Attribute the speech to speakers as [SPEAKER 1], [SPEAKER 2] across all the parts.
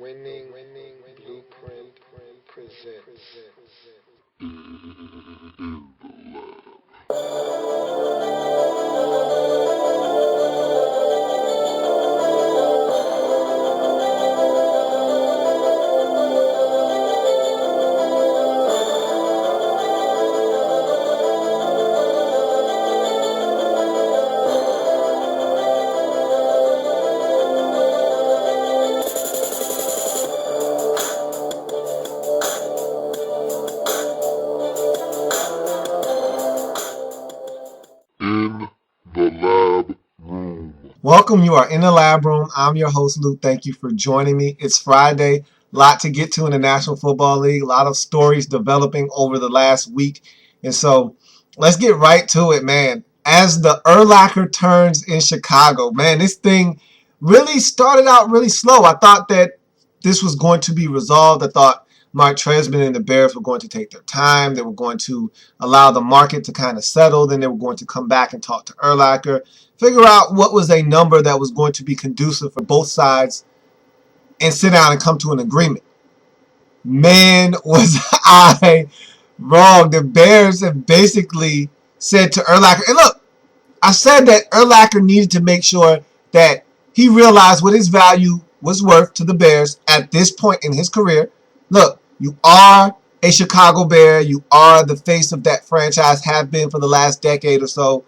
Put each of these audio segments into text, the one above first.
[SPEAKER 1] Winning Blueprint presents.
[SPEAKER 2] In the lab room.
[SPEAKER 3] Welcome. You are in the lab room. I'm your host, Luke. Thank you for joining me. It's Friday. A lot to get to in the National Football League. A lot of stories developing over the last week. And so let's get right to it, man. As the Urlacher turns in Chicago, man, this thing really started out really slow. I thought that this was going to be resolved. I thought Mark Tresman and the Bears were going to take their time. They were going to allow the market to kind of settle. Then they were going to come back and talk to Urlacher, figure out what was a number that was going to be conducive for both sides, and sit down and come to an agreement. Man, was I wrong. The Bears have basically said to Urlacher, and look, I said that Urlacher needed to make sure that he realized what his value was worth to the Bears at this point in his career. Look, you are a Chicago Bear. You are the face of that franchise, have been for the last decade or so.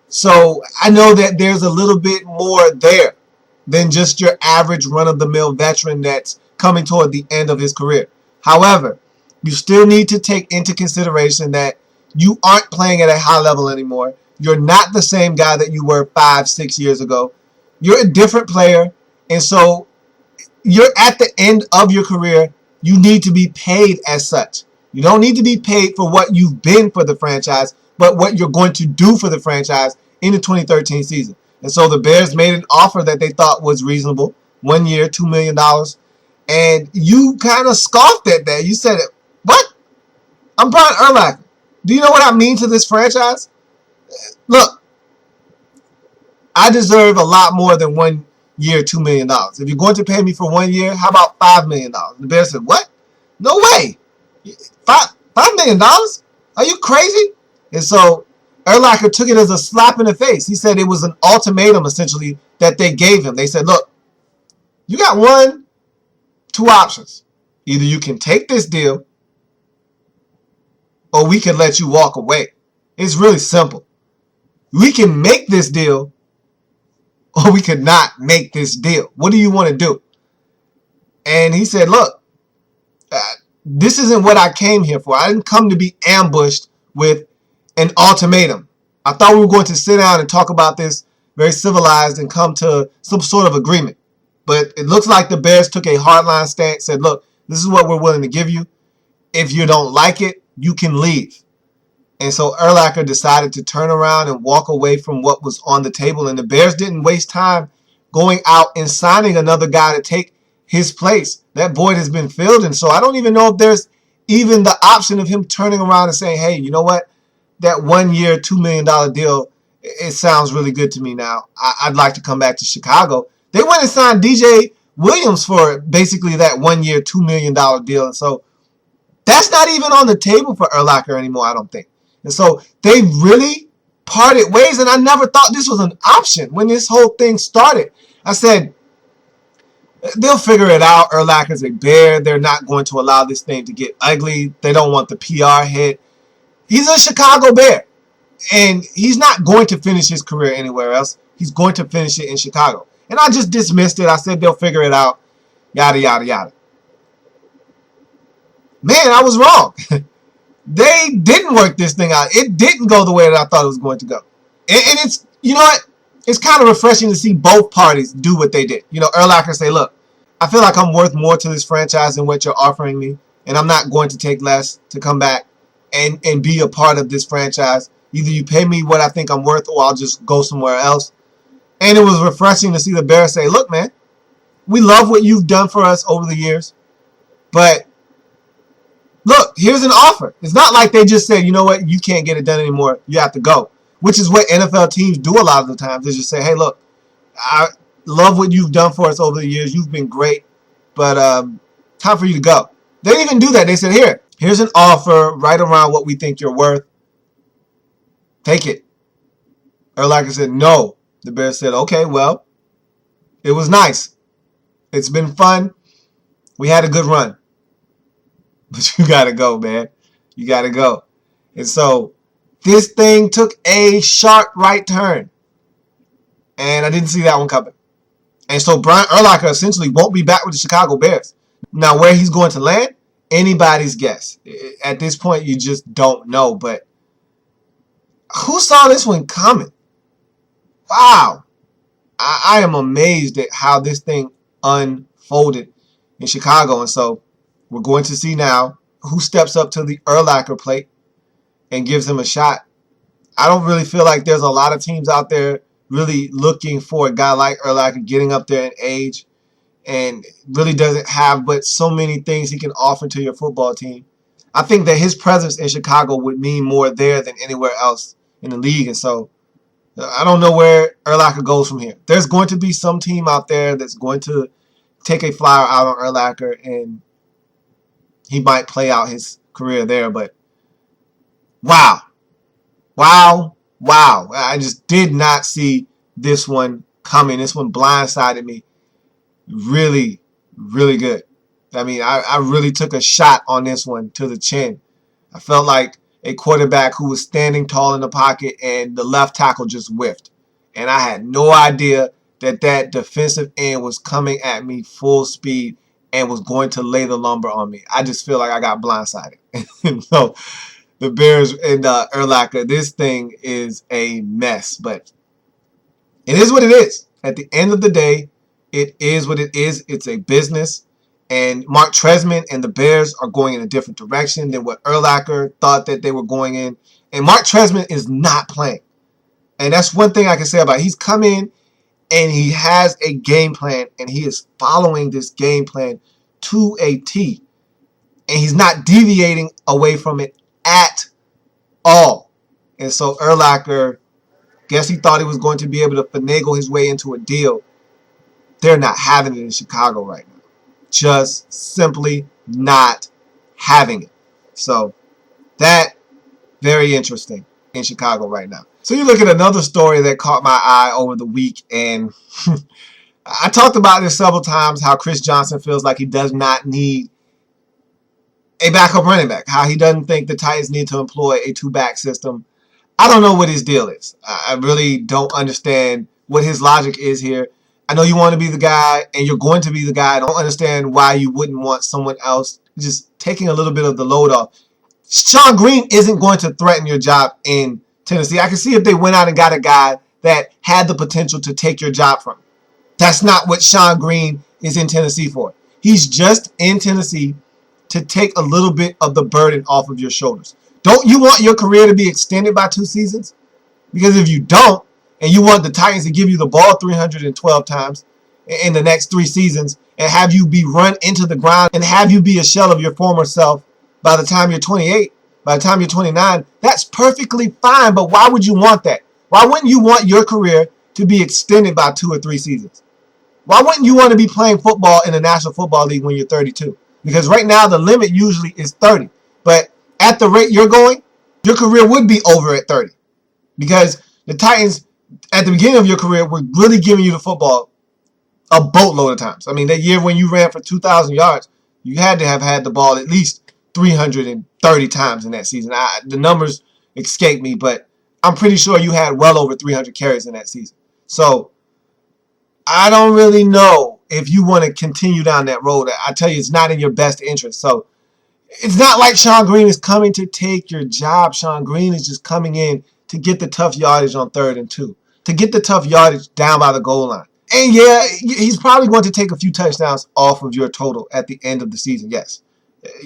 [SPEAKER 3] So I know that there's a little bit more there than just your average run-of-the-mill veteran that's coming toward the end of his career. However, you still need to take into consideration that you aren't playing at a high level anymore. You're not the same guy that you were 5-6 years ago. You're a different player, and so you're at the end of your career. You need to be paid as such. You don't need to be paid for what you've been for the franchise, but what you're going to do for the franchise in the 2013 season. And so the Bears made an offer that they thought was reasonable. 1 year, $2 million. And you kind of scoffed at that. You said, what? I'm Brian Urlacher. Do you know what I mean to this franchise? Look, I deserve a lot more than 1 year, $2 million. If you're going to pay me for 1 year, how about $5 million? The Bears said, what? No way. $5 million? Are you crazy? And so Urlacher took it as a slap in the face. He said it was an ultimatum, essentially, that they gave him. They said, look, you got two options. Either you can take this deal or we can let you walk away. It's really simple. We can make this deal or we could not make this deal. What do you want to do? And he said, look, this isn't what I came here for. I didn't come to be ambushed with an ultimatum. I thought we were going to sit down and talk about this very civilized and come to some sort of agreement. But it looks like the Bears took a hardline stance, said, look, this is what we're willing to give you. If you don't like it, you can leave. And so Urlacher decided to turn around and walk away from what was on the table. And the Bears didn't waste time going out and signing another guy to take his place. That void has been filled. And so I don't even know if there's even the option of him turning around and saying, hey, you know what? That 1 year, $2 million deal, it sounds really good to me now. I'd like to come back to Chicago. They went and signed DJ Williams for basically that 1 year, $2 million deal. And so that's not even on the table for Urlacher anymore, I don't think. And so they really parted ways, and I never thought this was an option when this whole thing started. I said, they'll figure it out. Urlacher's a Bear. They're not going to allow this thing to get ugly. They don't want the PR hit. He's a Chicago Bear, and he's not going to finish his career anywhere else. He's going to finish it in Chicago. And I just dismissed it. I said they'll figure it out, yada, yada, yada. Man, I was wrong. They didn't work this thing out. It didn't go the way that I thought it was going to go. And it's, you know what? It's kind of refreshing to see both parties do what they did. You know, Urlacher say, look, I feel like I'm worth more to this franchise than what you're offering me, and I'm not going to take less to come back and be a part of this franchise. Either you pay me what I think I'm worth or I'll just go somewhere else. And it was refreshing to see the Bears say, look, man, we love what you've done for us over the years, but look, here's an offer. It's not like they just said, you know what, you can't get it done anymore. You have to go, which is what NFL teams do a lot of the times. They just say, hey, look, I love what you've done for us over the years. You've been great, but time for you to go. They didn't even do that. They said, here's an offer right around what we think you're worth. Take it. Urlacher said, no. The Bears said, okay, well, it was nice. It's been fun. We had a good run. But you got to go, man. You got to go. And so this thing took a sharp right turn. And I didn't see that one coming. And so Brian Urlacher essentially won't be back with the Chicago Bears. Now, where he's going to land, anybody's guess. At this point, you just don't know. But who saw this one coming? Wow. I am amazed at how this thing unfolded in Chicago. And so we're going to see now who steps up to the Urlacher plate and gives him a shot. I don't really feel like there's a lot of teams out there really looking for a guy like Urlacher getting up there in age and really doesn't have but so many things he can offer to your football team. I think that his presence in Chicago would mean more there than anywhere else in the league. And so I don't know where Urlacher goes from here. There's going to be some team out there that's going to take a flyer out on Urlacher, and he might play out his career there. But wow. I just did not see this one coming. This one blindsided me really, really good. I mean, I really took a shot on this one to the chin. I felt like a quarterback who was standing tall in the pocket and the left tackle just whiffed. And I had no idea that that defensive end was coming at me full speed and was going to lay the lumber on me. I just feel like I got blindsided. And so the Bears and Urlacher, this thing is a mess. But it is what it is. At the end of the day, it is what it is. It's a business. And Mark Tresman and the Bears are going in a different direction than what Urlacher thought that they were going in. And Mark Tresman is not playing. And that's one thing I can say about it. He's come in and he has a game plan, and he is following this game plan to a T. And he's not deviating away from it at all. And so Urlacher, guess he thought he was going to be able to finagle his way into a deal. They're not having it in Chicago right now. Just simply not having it. So that, very interesting in Chicago right now. So you look at another story that caught my eye over the week, and I talked about this several times, how Chris Johnson feels like he does not need a backup running back, how he doesn't think the Titans need to employ a two-back system. I don't know what his deal is. I really don't understand what his logic is here. I know you want to be the guy, and you're going to be the guy. I don't understand why you wouldn't want someone else just taking a little bit of the load off. Sean Greene isn't going to threaten your job in Tennessee. I can see if they went out and got a guy that had the potential to take your job from him. That's not what Sean Greene is in Tennessee for. He's just in Tennessee to take a little bit of the burden off of your shoulders. Don't you want your career to be extended by 2 seasons? Because if you don't, and you want the Titans to give you the ball 312 times in the next 3 seasons and have you be run into the ground and have you be a shell of your former self by the time you're 28, by the time you're 29, that's perfectly fine. But why would you want that? Why wouldn't you want your career to be extended by 2 or 3 seasons? Why wouldn't you want to be playing football in the National Football League when you're 32? Because right now the limit usually is 30. But at the rate you're going, your career would be over at 30. Because the Titans, at the beginning of your career, were really giving you the football a boatload of times. I mean, that year when you ran for 2,000 yards, you had to have had the ball at least 330 times in that season. The numbers escape me, but I'm pretty sure you had well over 300 carries in that season. So I don't really know if you want to continue down that road. I tell you, it's not in your best interest. So it's not like Sean Greene is coming to take your job. Sean Greene is just coming in to get the tough yardage on 3rd and 2, to get the tough yardage down by the goal line. And yeah, he's probably going to take a few touchdowns off of your total at the end of the season, yes.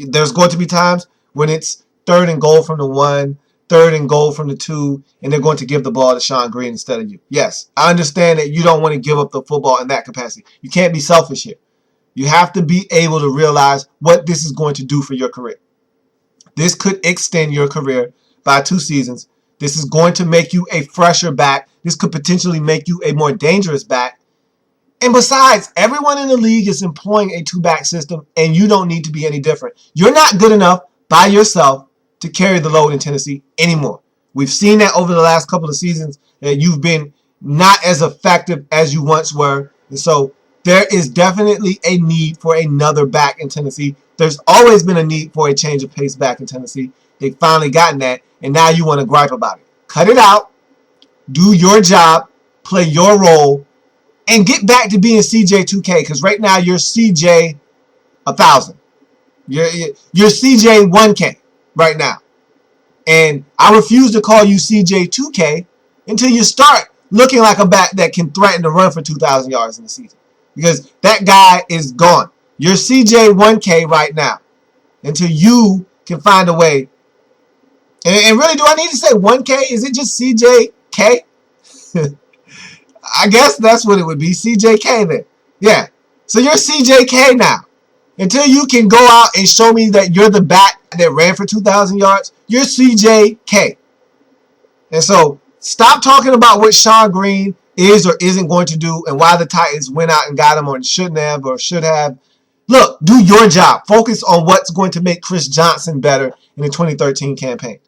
[SPEAKER 3] There's going to be times when it's 3rd and goal from the 1, 3rd and goal from the 2, and they're going to give the ball to Sean Greene instead of you. Yes, I understand that you don't want to give up the football in that capacity. You can't be selfish here. You have to be able to realize what this is going to do for your career. This could extend your career by 2 seasons. This is going to make you a fresher back. This could potentially make you a more dangerous back. And besides, everyone in the league is employing a two-back system, and you don't need to be any different. You're not good enough by yourself to carry the load in Tennessee anymore. We've seen that over the last couple of seasons, that you've been not as effective as you once were. And so there is definitely a need for another back in Tennessee. There's always been a need for a change of pace back in Tennessee. They've finally gotten that, and now you want to gripe about it. Cut it out. Do your job. Play your role. And get back to being CJ 2K, because right now you're CJ 1000. You're CJ 1K right now. And I refuse to call you CJ 2K until you start looking like a back that can threaten to run for 2,000 yards in the season. Because that guy is gone. You're CJ 1K right now until you can find a way. And really, do I need to say 1K? Is it just CJK? I guess that's what it would be, CJK then. Yeah. So you're CJK now. Until you can go out and show me that you're the back that ran for 2,000 yards, you're CJK. And so stop talking about what Sean Greene is or isn't going to do and why the Titans went out and got him or shouldn't have or should have. Look, do your job. Focus on what's going to make Chris Johnson better in the 2013 campaign.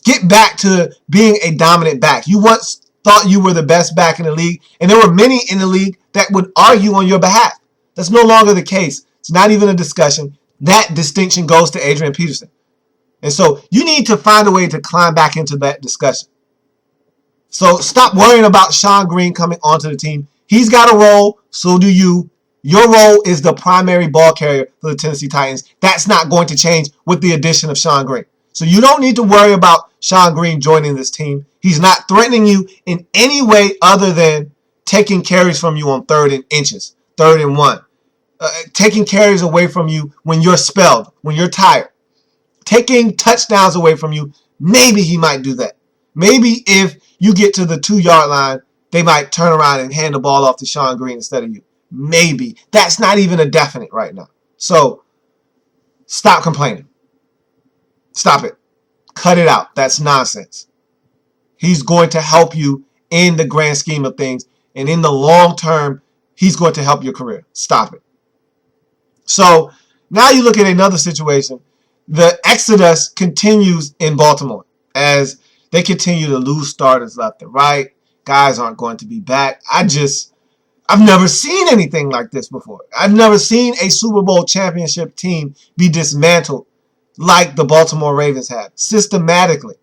[SPEAKER 3] Get back to being a dominant back. You once thought you were the best back in the league, and there were many in the league that would argue on your behalf. That's no longer the case. It's not even a discussion. That distinction goes to Adrian Peterson. And so you need to find a way to climb back into that discussion. So stop worrying about Sean Greene coming onto the team. He's got a role, so do you. Your role is the primary ball carrier for the Tennessee Titans. That's not going to change with the addition of Sean Greene. So you don't need to worry about Sean Greene joining this team. He's not threatening you in any way other than taking carries from you on 3rd and inches, 3rd and 1. Taking carries away from you when you're spelled, when you're tired. Taking touchdowns away from you. Maybe he might do that. Maybe if you get to the 2-yard line, they might turn around and hand the ball off to Sean Greene instead of you. Maybe. That's not even a definite right now. So stop complaining. Stop it. Cut it out. That's nonsense. He's going to help you in the grand scheme of things. And in the long term, he's going to help your career. Stop it. So now you look at another situation. The Exodus continues in Baltimore as they continue to lose starters left and right. Guys aren't going to be back. I've never seen anything like this before. I've never seen a Super Bowl championship team be dismantled like the Baltimore Ravens have, systematically.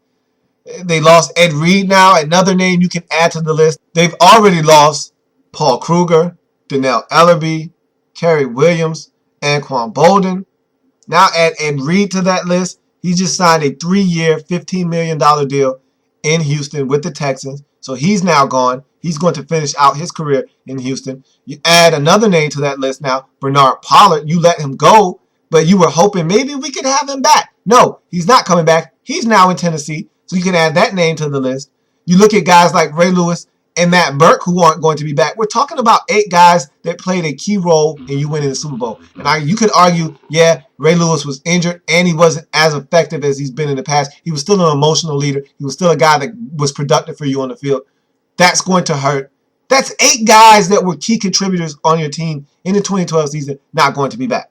[SPEAKER 3] They lost Ed Reed now, another name you can add to the list. They've already lost Paul Kruger, L.A.B, Kerry Williams, Anquan Bolden. Now add Ed Reed to that list. He just signed a 3-year, $15 million deal in Houston with the Texans. So he's now gone. He's going to finish out his career in Houston. You add another name to that list now, Bernard Pollard. You let him go, but you were hoping maybe we could have him back. No, he's not coming back. He's now in Tennessee, so you can add that name to the list. You look at guys like Ray Lewis and Matt Burke who aren't going to be back. We're talking about 8 guys that played a key role in you winning the Super Bowl. And you could argue, yeah, Ray Lewis was injured and he wasn't as effective as he's been in the past. He was still an emotional leader. He was still a guy that was productive for you on the field. That's going to hurt. That's 8 guys that were key contributors on your team in the 2012 season not going to be back.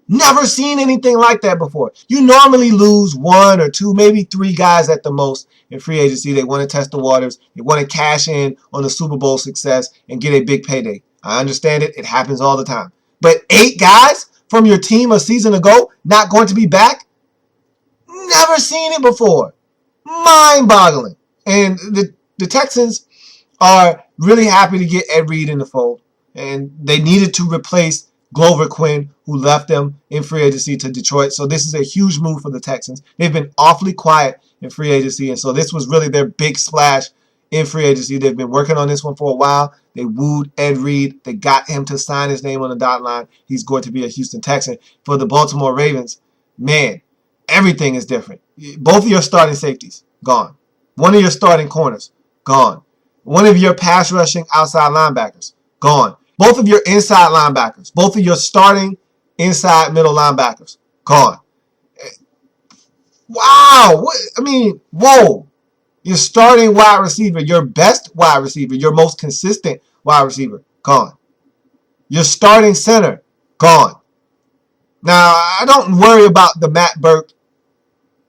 [SPEAKER 3] Never seen anything like that before. You normally lose 1 or 2, maybe 3 guys at the most in free agency. They want to test the waters. They want to cash in on the Super Bowl success and get a big payday. I understand it. It happens all the time. But 8 guys from your team a season ago not going to be back? Never seen it before. Mind-boggling. And the Texans are really happy to get Ed Reed in the fold. And they needed to replace Glover Quinn, who left them in free agency to Detroit. So this is a huge move for the Texans. They've been awfully quiet in free agency, and so this was really their big splash in free agency. They've been working on this one for a while. They wooed Ed Reed. They got him to sign his name on the dotted line. He's going to be a Houston Texan. For the Baltimore Ravens, man, everything is different. Both of your starting safeties, gone. One of your starting corners, gone. One of your pass rushing outside linebackers, gone. Both of your inside linebackers, both of your starting inside middle linebackers, gone. Wow. Whoa. Your starting wide receiver, your best wide receiver, your most consistent wide receiver, gone. Your starting center, gone. Now, I don't worry about the Matt Burke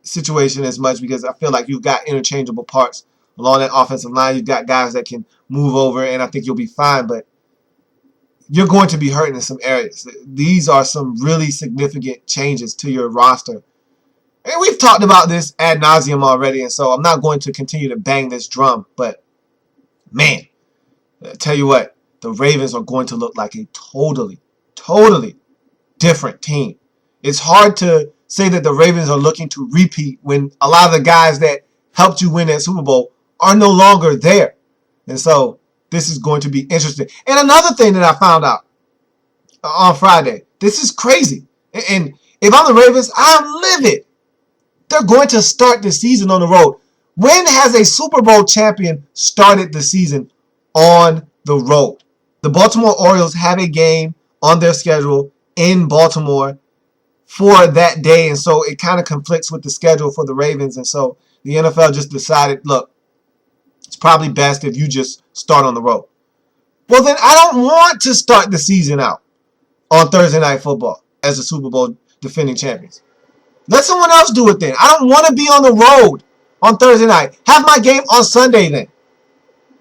[SPEAKER 3] situation as much because I feel like you've got interchangeable parts along that offensive line. You've got guys that can move over, and I think you'll be fine, but you're going to be hurting in some areas. These are some really significant changes to your roster. And we've talked about this ad nauseum already, and so I'm not going to continue to bang this drum, but man, I tell you what, the Ravens are going to look like a totally different team. It's hard to say that the Ravens are looking to repeat when a lot of the guys that helped you win that Super Bowl are no longer there. And so this is going to be interesting. And another thing that I found out on Friday, this is crazy. And if I'm the Ravens, I'm livid. They're going to start the season on the road. When has a Super Bowl champion started the season on the road? The Baltimore Orioles have a game on their schedule in Baltimore for that day, and so it kind of conflicts with the schedule for the Ravens, and so the NFL just decided, look, it's probably best if you just start on the road. Well, then I don't want to start the season out on Thursday Night Football as the Super Bowl defending champions. Let someone else do it then. I don't want to be on the road on Thursday night. Have my game on Sunday then.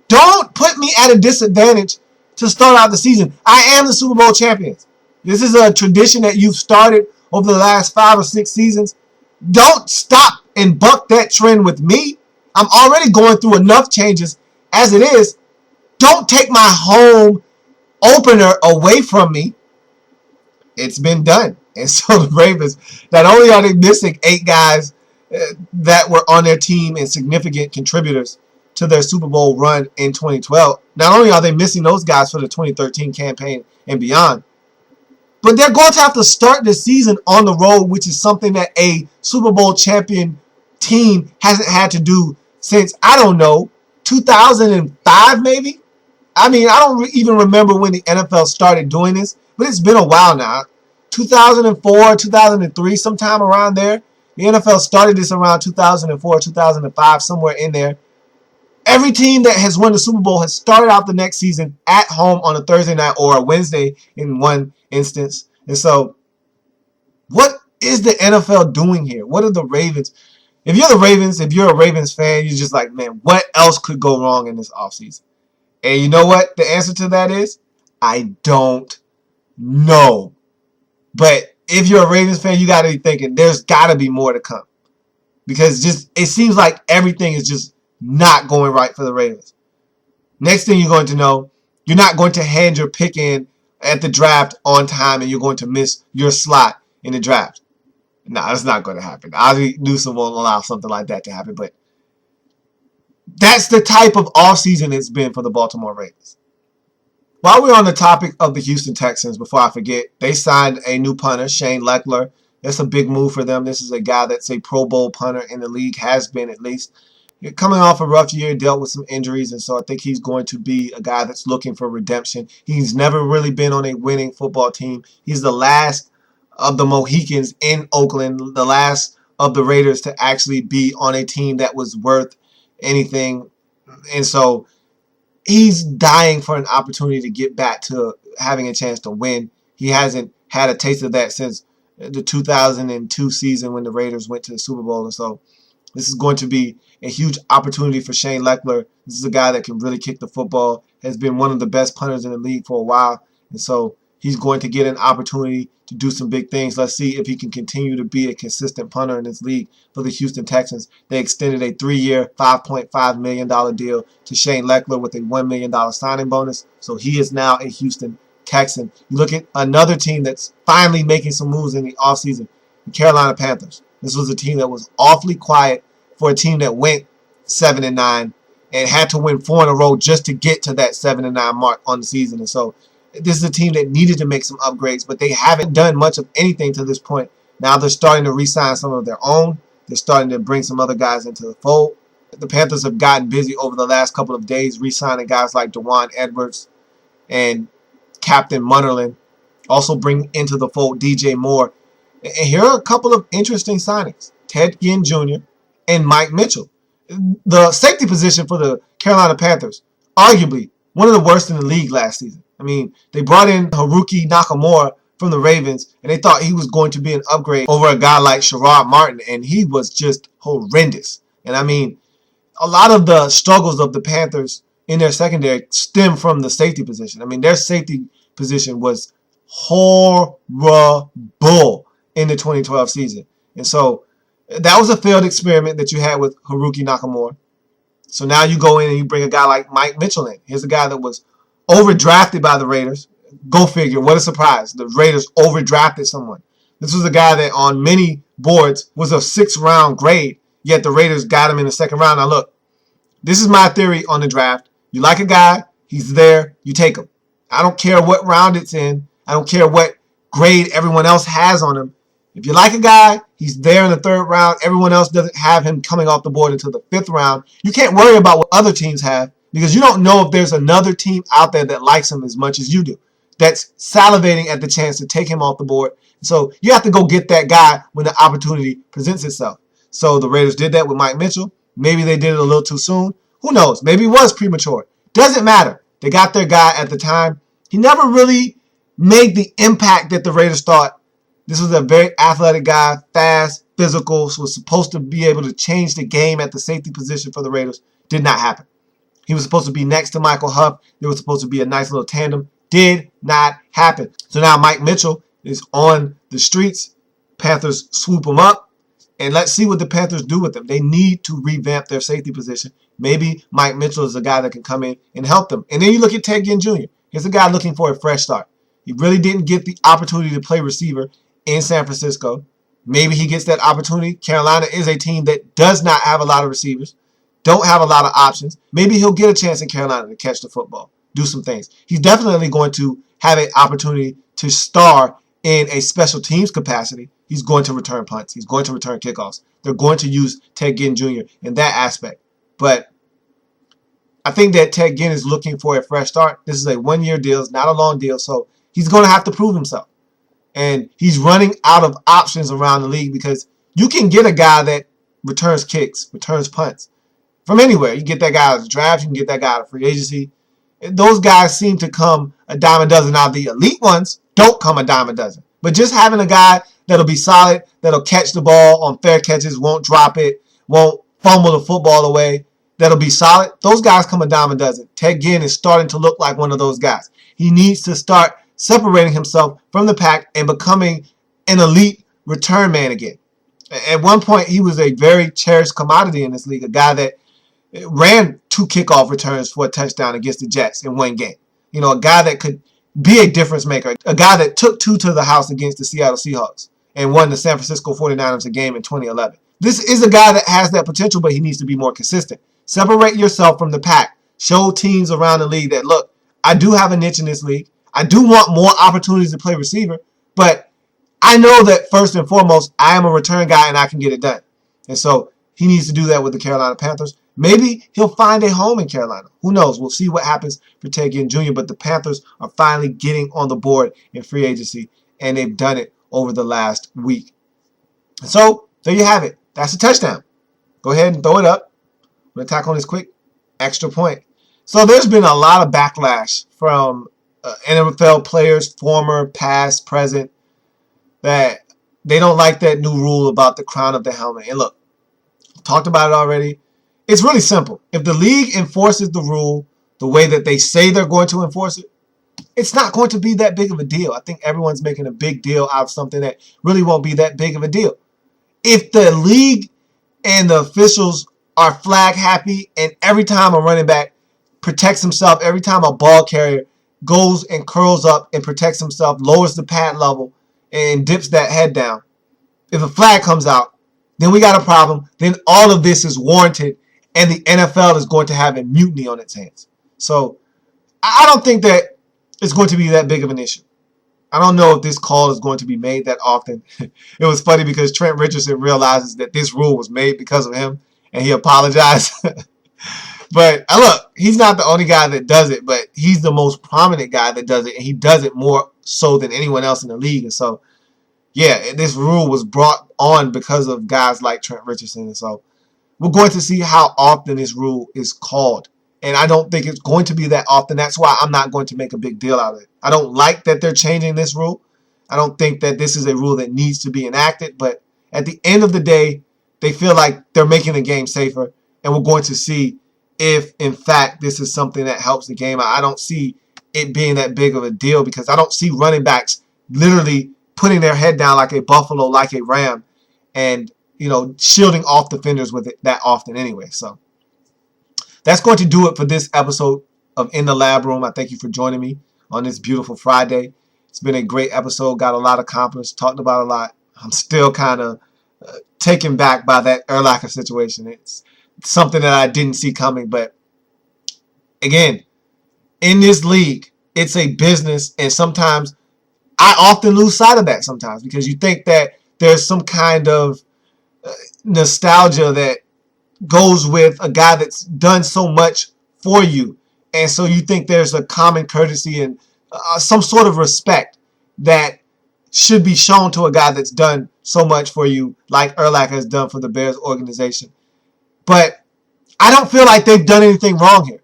[SPEAKER 3] Don't put me at a disadvantage to start out the season. I am the Super Bowl champions. This is a tradition that you've started over the last 5 or 6 seasons. Don't stop and buck that trend with me. I'm already going through enough changes as it is. Don't take my home opener away from me. It's been done. And so the Ravens, not only are they missing 8 guys that were on their team and significant contributors to their Super Bowl run in 2012, not only are they missing those guys for the 2013 campaign and beyond, but they're going to have to start the season on the road, which is something that a Super Bowl champion team hasn't had to do since, I don't know, 2005 maybe? I mean, I don't even remember when the NFL started doing this, but it's been a while now. 2004, 2003, sometime around there. The NFL started this around 2004, 2005, somewhere in there. Every team that has won the Super Bowl has started out the next season at home on a Thursday night or a Wednesday in one instance. And so, what is the NFL doing here? What are the Ravens? If you're the Ravens, if you're a Ravens fan, you're just like, man, what else could go wrong in this offseason? And you know what the answer to that is? I don't know. But if you're a Ravens fan, you got to be thinking there's got to be more to come. Because just it seems like everything is just not going right for the Ravens. Next thing you're going to know, you're not going to hand your pick in at the draft on time and you're going to miss your slot in the draft. No, that's not going to happen. Ozzie Newsome won't allow something like that to happen. But that's the type of offseason it's been for the Baltimore Ravens. While we're on the topic of the Houston Texans, before I forget, they signed a new punter, Shane Lechler. That's a big move for them. This is a guy that's a Pro Bowl punter in the league, has been at least. Coming off a rough year, dealt with some injuries, and so I think he's going to be a guy that's looking for redemption. He's never really been on a winning football team. He's the last of the Mohicans in Oakland, the last of the Raiders to actually be on a team that was worth anything. And so he's dying for an opportunity to get back to having a chance to win. He hasn't had a taste of that since the 2002 season when the Raiders went to the Super Bowl. And so this is going to be a huge opportunity for Shane Lechler. This is a guy that can really kick the football, has been one of the best punters in the league for a while. And so he's going to get an opportunity to do some big things. Let's see if he can continue to be a consistent punter in this league for the Houston Texans. They extended a 3-year, $5.5 million deal to Shane Lechler with a $1 million signing bonus. So he is now a Houston Texan. You look at another team that's finally making some moves in the offseason, the Carolina Panthers. This was a team that was awfully quiet for a team that went 7-9 and had to win 4 in a row just to get to that 7-9 mark on the season. And so this is a team that needed to make some upgrades, but they haven't done much of anything to this point. Now they're starting to re-sign some of their own. They're starting to bring some other guys into the fold. The Panthers have gotten busy over the last couple of days, re-signing guys like Dewan Edwards and Captain Munnerlyn. Also bring into the fold DJ Moore. And here are a couple of interesting signings. Ted Ginn Jr. and Mike Mitchell. The safety position for the Carolina Panthers, arguably one of the worst in the league last season. I mean, they brought in Haruki Nakamura from the Ravens, and they thought he was going to be an upgrade over a guy like Sherrod Martin, and he was just horrendous. And I mean, a lot of the struggles of the Panthers in their secondary stem from the safety position. I mean, their safety position was horrible in the 2012 season. And so that was a failed experiment that you had with Haruki Nakamura. So now you go in and you bring a guy like Mike Mitchell in. Here's a guy that was overdrafted by the Raiders. Go figure. What a surprise. The Raiders overdrafted someone. This was a guy that on many boards was a 6th round grade, yet the Raiders got him in the 2nd round. Now look, this is my theory on the draft. You like a guy, he's there, you take him. I don't care what round it's in. I don't care what grade everyone else has on him. If you like a guy, he's there in the 3rd round. Everyone else doesn't have him coming off the board until the 5th round. You can't worry about what other teams have because you don't know if there's another team out there that likes him as much as you do, that's salivating at the chance to take him off the board. So you have to go get that guy when the opportunity presents itself. So the Raiders did that with Mike Mitchell. Maybe they did it a little too soon. Who knows? Maybe it was premature. Doesn't matter. They got their guy at the time. He never really made the impact that the Raiders thought. This was a very athletic guy, fast, physical, so was supposed to be able to change the game at the safety position for the Raiders. Did not happen. He was supposed to be next to Michael Huff. They were supposed to be a nice little tandem. Did not happen. So now Mike Mitchell is on the streets. Panthers swoop him up. And let's see what the Panthers do with him. They need to revamp their safety position. Maybe Mike Mitchell is a guy that can come in and help them. And then you look at Ted Ginn Jr. Here's a guy looking for a fresh start. He really didn't get the opportunity to play receiver in San Francisco. Maybe he gets that opportunity. Carolina is a team that does not have a lot of receivers, don't have a lot of options. Maybe he'll get a chance in Carolina to catch the football, do some things. He's definitely going to have an opportunity to star in a special teams capacity. He's going to return punts. He's going to return kickoffs. They're going to use Ted Ginn Jr. in that aspect. But I think that Ted Ginn is looking for a fresh start. This is a 1-year deal. It's not a long deal. So he's going to have to prove himself. And he's running out of options around the league because you can get a guy that returns kicks, returns punts from anywhere. You get that guy out of the draft. You can get that guy out of free agency. And those guys seem to come a dime a dozen. Now, the elite ones don't come a dime a dozen. But just having a guy that'll be solid, that'll catch the ball on fair catches, won't drop it, won't fumble the football away, that'll be solid, those guys come a dime a dozen. Ted Ginn is starting to look like one of those guys. He needs to start separating himself from the pack and becoming an elite return man again. At one point, he was a very cherished commodity in this league, a guy that ran 2 kickoff returns for a touchdown against the Jets in one game. You know, a guy that could be a difference maker, a guy that took 2 to the house against the Seattle Seahawks and won the San Francisco 49ers a game in 2011. This is a guy that has that potential, but he needs to be more consistent. Separate yourself from the pack. Show teams around the league that, look, I do have a niche in this league. I do want more opportunities to play receiver, but I know that first and foremost, I am a return guy and I can get it done. And so he needs to do that with the Carolina Panthers. Maybe he'll find a home in Carolina. Who knows? We'll see what happens for Ted Ginn Jr., but the Panthers are finally getting on the board in free agency, and they've done it over the last week. And so there you have it. That's a touchdown. Go ahead and throw it up. I'm going to tack on this quick extra point. So there's been a lot of backlash from NFL players, former, past, present, that they don't like that new rule about the crown of the helmet. And look, I've talked about it already. It's really simple. If the league enforces the rule the way that they say they're going to enforce it, it's not going to be that big of a deal. I think everyone's making a big deal out of something that really won't be that big of a deal. If the league and the officials are flag happy and every time a running back protects himself, every time a ball carrier goes and curls up and protects himself, lowers the pad level and dips that head down, if a flag comes out, then we got a problem. Then all of this is warranted and the NFL is going to have a mutiny on its hands. So I don't think that it's going to be that big of an issue. I don't know if this call is going to be made that often. It was funny because Trent Richardson realizes that this rule was made because of him, and he apologized. But look, he's not the only guy that does it, but he's the most prominent guy that does it, and he does it more so than anyone else in the league. And so, yeah, this rule was brought on because of guys like Trent Richardson. And so we're going to see how often this rule is called And I don't think it's going to be that often. That's why I'm not going to make a big deal out of it. I don't like that they're changing this rule. I don't think that this is a rule that needs to be enacted. But at the end of the day, they feel like they're making the game safer. And we're going to see if, in fact, this is something that helps the game. I don't see it being that big of a deal because I don't see running backs literally putting their head down like a buffalo, like a ram, and, shielding off defenders with it that often anyway. So that's going to do it for this episode of In the Lab Room. I thank you for joining me on this beautiful Friday. It's been a great episode. Got a lot accomplished. Talked about a lot. I'm still kind of taken back by that Urlacher situation. It's something that I didn't see coming. But again, in this league, it's a business. And sometimes I often lose sight of that sometimes because you think that there's some kind of nostalgia that goes with a guy that's done so much for you. And so you think there's a common courtesy and some sort of respect that should be shown to a guy that's done so much for you like Urlacher has done for the Bears organization. But I don't feel like they've done anything wrong here.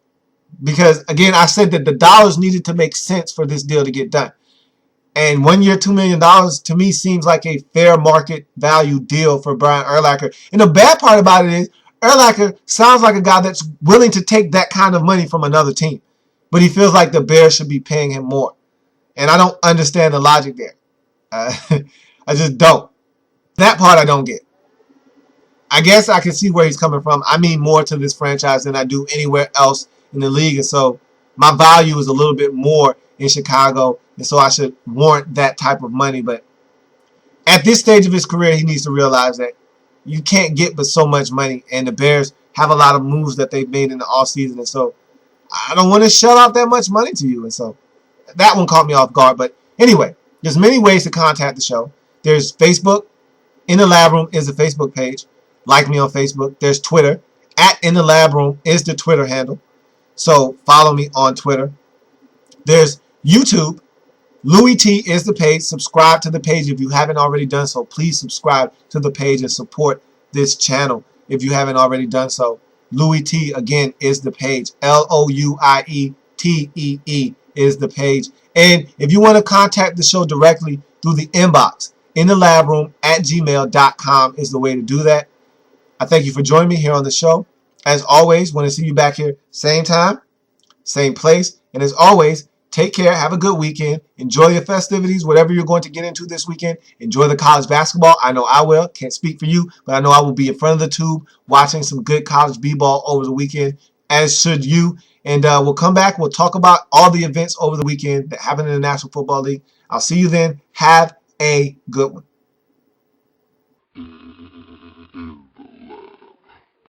[SPEAKER 3] Because, again, I said that the dollars needed to make sense for this deal to get done. And 1 year, $2 million to me seems like a fair market value deal for Brian Urlacher. And the bad part about it is Urlacher sounds like a guy that's willing to take that kind of money from another team. But he feels like the Bears should be paying him more. And I don't understand the logic there. I just don't. That part I don't get. I guess I can see where he's coming from. I mean more to this franchise than I do anywhere else in the league. And so my value is a little bit more in Chicago. And so I should warrant that type of money. But at this stage of his career, he needs to realize that you can't get but so much money. And the Bears have a lot of moves that they've made in the offseason. And so I don't want to shell out that much money to you. And so that one caught me off guard. But anyway, there's many ways to contact the show. There's Facebook. In the Lab Room is the Facebook page. Like me on Facebook. There's Twitter. In the Lab Room is the Twitter handle. So follow me on Twitter. There's YouTube. Louis T is the page. Subscribe to the page if you haven't already done so. Please subscribe to the page and support this channel if you haven't already done so. Louis T, again, is the page. LOUIETEE is the page. And if you want to contact the show directly through the inbox, in the lab room at gmail.com is the way to do that. I thank you for joining me here on the show. As always, want to see you back here same time, same place. And as always, take care. Have a good weekend. Enjoy your festivities, whatever you're going to get into this weekend. Enjoy the college basketball. I know I will. Can't speak for you, but I know I will be in front of the tube watching some good college b-ball over the weekend, as should you. And we'll come back. We'll talk about all the events over the weekend that happen in the National Football League. I'll see you then. Have a good one.